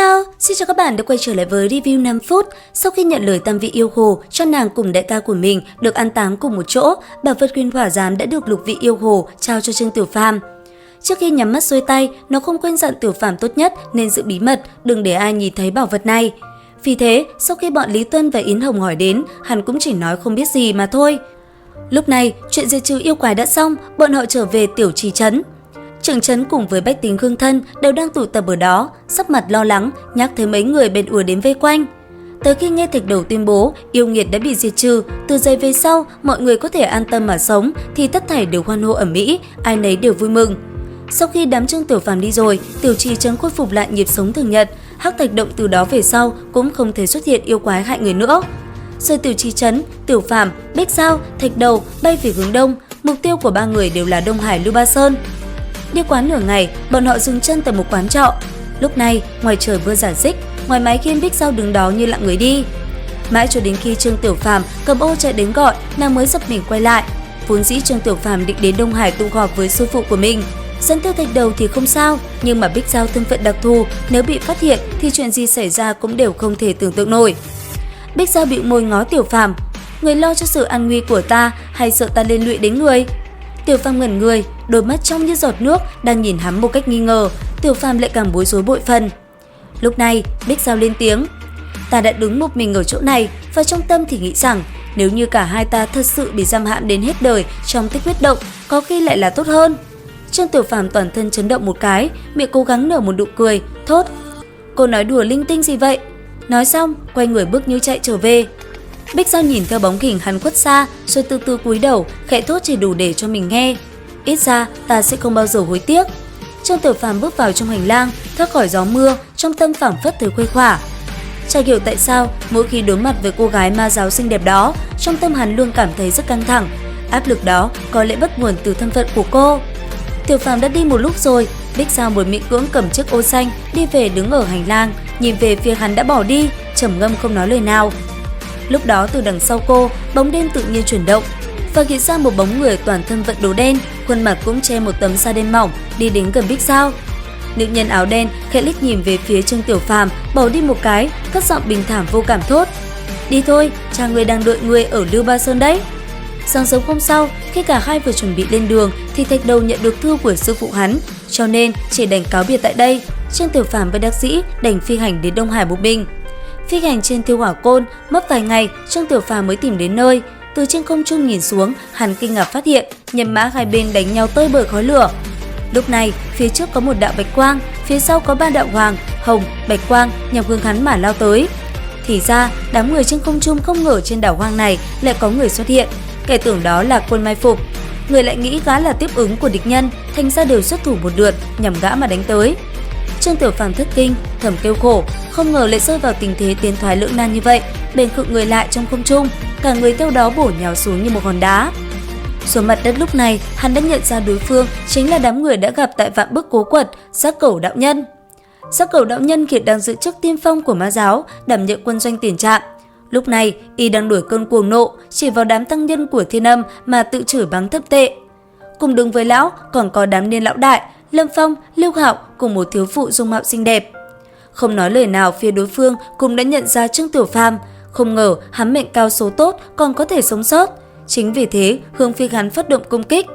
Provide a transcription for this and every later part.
Hello, xin chào các bạn đã quay trở lại với review 5 phút. Sau khi nhận lời tam vị yêu hồ cho nàng cùng đại ca của mình được an táng cùng một chỗ, bảo vật huyền hỏa giám đã được lục vị yêu hồ trao cho Trương Tiểu Phàm. Trước khi nhắm mắt xuôi tay, nó không quên dặn Tiểu Phàm tốt nhất nên giữ bí mật, đừng để ai nhìn thấy bảo vật này. Vì thế, sau khi bọn Lý Tuân và Yến Hồng hỏi đến, hắn cũng chỉ nói không biết gì mà thôi. Lúc này, chuyện diệt trừ yêu quái đã xong, bọn họ trở về Tiểu Trì Trấn. Trưởng trấn cùng với bách tính Khương Thân đều đang tụ tập ở đó, sắc mặt lo lắng, nhắc thấy mấy người bèn ùa đến vây quanh. Tới khi nghe Thạch Đầu tuyên bố yêu nghiệt đã bị diệt trừ, từ giây về sau mọi người có thể an tâm mà sống thì tất thảy đều hoan hô ầm ĩ, ai nấy đều vui mừng. Sau khi đám Trương Tiểu Phàm đi rồi, Tiểu Trì Trấn khôi phục lại nhịp sống thường nhật, Hắc Thạch Động từ đó về sau cũng không thể xuất hiện yêu quái hại người nữa. Rời Tiểu Trì Trấn, Tiểu Phàm, Bích Giao, Thạch Đầu bay về hướng đông, mục tiêu của ba người đều là Đông Hải Lưu Ba Sơn. Đi quán nửa ngày, bọn họ dừng chân tại một quán trọ. Lúc này, ngoài trời mưa rả rích, ngoài máy khiên Bích Giao đứng đó như lặng người đi. Mãi cho đến khi Trương Tiểu Phàm cầm ô chạy đến gọi, nàng mới giật mình quay lại. Vốn dĩ Trương Tiểu Phàm định đến Đông Hải tụ họp với sư phụ của mình. Dẫn theo Thạch Đầu thì không sao, nhưng mà Bích Giao thân phận đặc thù, nếu bị phát hiện thì chuyện gì xảy ra cũng đều không thể tưởng tượng nổi. Bích Giao bĩu môi ngó Tiểu Phàm, người lo cho sự an nguy của ta hay sợ ta liên lụy đến người? Tiểu Phàm ngẩn người, đôi mắt trong như giọt nước đang nhìn hắn một cách nghi ngờ, Tiểu Phàm lại càng bối rối bội phần. Lúc này, Bích Giao lên tiếng, ta đã đứng một mình ở chỗ này và trong tâm thì nghĩ rằng nếu như cả hai ta thật sự bị giam hãm đến hết đời trong tích huyết động, có khi lại là tốt hơn. Trương Tiểu Phàm toàn thân chấn động một cái, miệng cố gắng nở một nụ cười, thốt, cô nói đùa linh tinh gì vậy? Nói xong, quay người bước như chạy trở về. Bích Giao nhìn theo bóng hình hắn khuất xa, rồi từ từ cúi đầu, khẽ thốt chỉ đủ để cho mình nghe. Ít ra, ta sẽ không bao giờ hối tiếc. Trương Tiểu Phàm bước vào trong hành lang, thoát khỏi gió mưa, trong tâm phảng phất thấy khuây khỏa. Chả hiểu tại sao, mỗi khi đối mặt với cô gái ma giáo xinh đẹp đó, trong tâm hắn luôn cảm thấy rất căng thẳng. Áp lực đó có lẽ bắt nguồn từ thân phận của cô. Tiểu Phàm đã đi một lúc rồi, Bích Giao một miệng cưỡng cầm chiếc ô xanh, đi về đứng ở hành lang, nhìn về phía hắn đã bỏ đi, trầm ngâm không nói lời nào. Lúc đó từ đằng sau cô, bóng đen tự nhiên chuyển động và hiện ra một bóng người toàn thân vận đồ đen, khuôn mặt cũng che một tấm da đen mỏng, đi đến gần Bích Giao. Nữ nhân áo đen khẽ liếc nhìn về phía Trương Tiểu Phàm, bỏ đi một cái, cất giọng bình thản vô cảm thốt, đi thôi, cha người đang đợi người ở Lưu Ba Sơn đấy. Sáng sớm hôm sau, khi cả hai vừa chuẩn bị lên đường thì Thạch Đầu nhận được thư của sư phụ hắn, cho nên chỉ đành cáo biệt tại đây. Trương Tiểu Phàm với đắc dĩ đành phi hành đến Đông Hải một mình. Phi hành trên Thiêu Hỏa Côn, mất vài ngày, Trương Tiểu Phàm mới tìm đến nơi. Từ trên không trung nhìn xuống, hắn kinh ngạc phát hiện nhân mã hai bên đánh nhau tơi bời khói lửa. Lúc này, phía trước có một đạo bạch quang, phía sau có ba đạo hoàng, hồng, bạch quang nhằm hướng hắn mà lao tới. Thì ra, đám người trên không trung không ngờ trên đảo hoang này lại có người xuất hiện. Kẻ tưởng đó là quân mai phục, người lại nghĩ gã là tiếp ứng của địch nhân, thành ra đều xuất thủ một lượt nhằm gã mà đánh tới. Trương Tiểu Phàm thất kinh, thầm kêu khổ, không ngờ lại rơi vào tình thế tiến thoái lưỡng nan như vậy, bèn khựng người lại trong không trung, cả người theo đó bổ nhào xuống như một hòn đá. Xuống mặt đất lúc này, hắn đã nhận ra đối phương chính là đám người đã gặp tại Vạn Bức Cố Quật, Giác Cẩu đạo nhân. Giác Cẩu đạo nhân hiện đang giữ chức tiên phong của ma giáo, đảm nhận quân doanh tiền trạm. Lúc này, y đang đuổi cơn cuồng nộ, chỉ vào đám tăng nhân của Thiên Âm mà tự chửi báng thấp tệ. Cùng đứng với lão còn có đám niên lão đại, Lâm Phong, Lưu Hạo cùng một thiếu phụ dung mạo xinh đẹp. Không nói lời nào, phía đối phương cũng đã nhận ra Trương Tiểu Phàm, không ngờ hắn mệnh cao số tốt còn có thể sống sót. Chính vì thế, hướng phía hắn phát động công kích.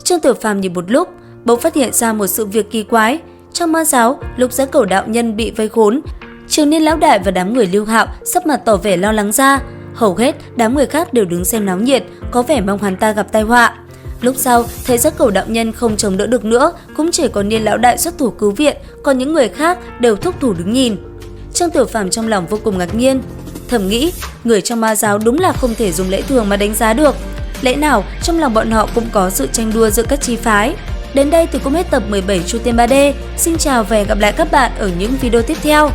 Trương Tiểu Phàm nhìn một lúc, bỗng phát hiện ra một sự việc kỳ quái. Trong ma giáo, lúc Giác Cẩu đạo nhân bị vây khốn, Trường niên lão đại và đám người Lưu Hạo sắp mặt tỏ vẻ lo lắng ra. Hầu hết đám người khác đều đứng xem náo nhiệt, có vẻ mong hắn ta gặp tai họa. Lúc sau, thấy Giác Cẩu đạo nhân không chống đỡ được nữa, cũng chỉ có niên lão đại xuất thủ cứu viện, còn những người khác đều thúc thủ đứng nhìn. Trương Tiểu Phàm trong lòng vô cùng ngạc nhiên, thầm nghĩ, người trong ma giáo đúng là không thể dùng lẽ thường mà đánh giá được. Lẽ nào trong lòng bọn họ cũng có sự tranh đua giữa các chi phái? Đến đây thì cũng hết tập 17 Chu Tiên 3D. Xin chào và hẹn gặp lại các bạn ở những video tiếp theo.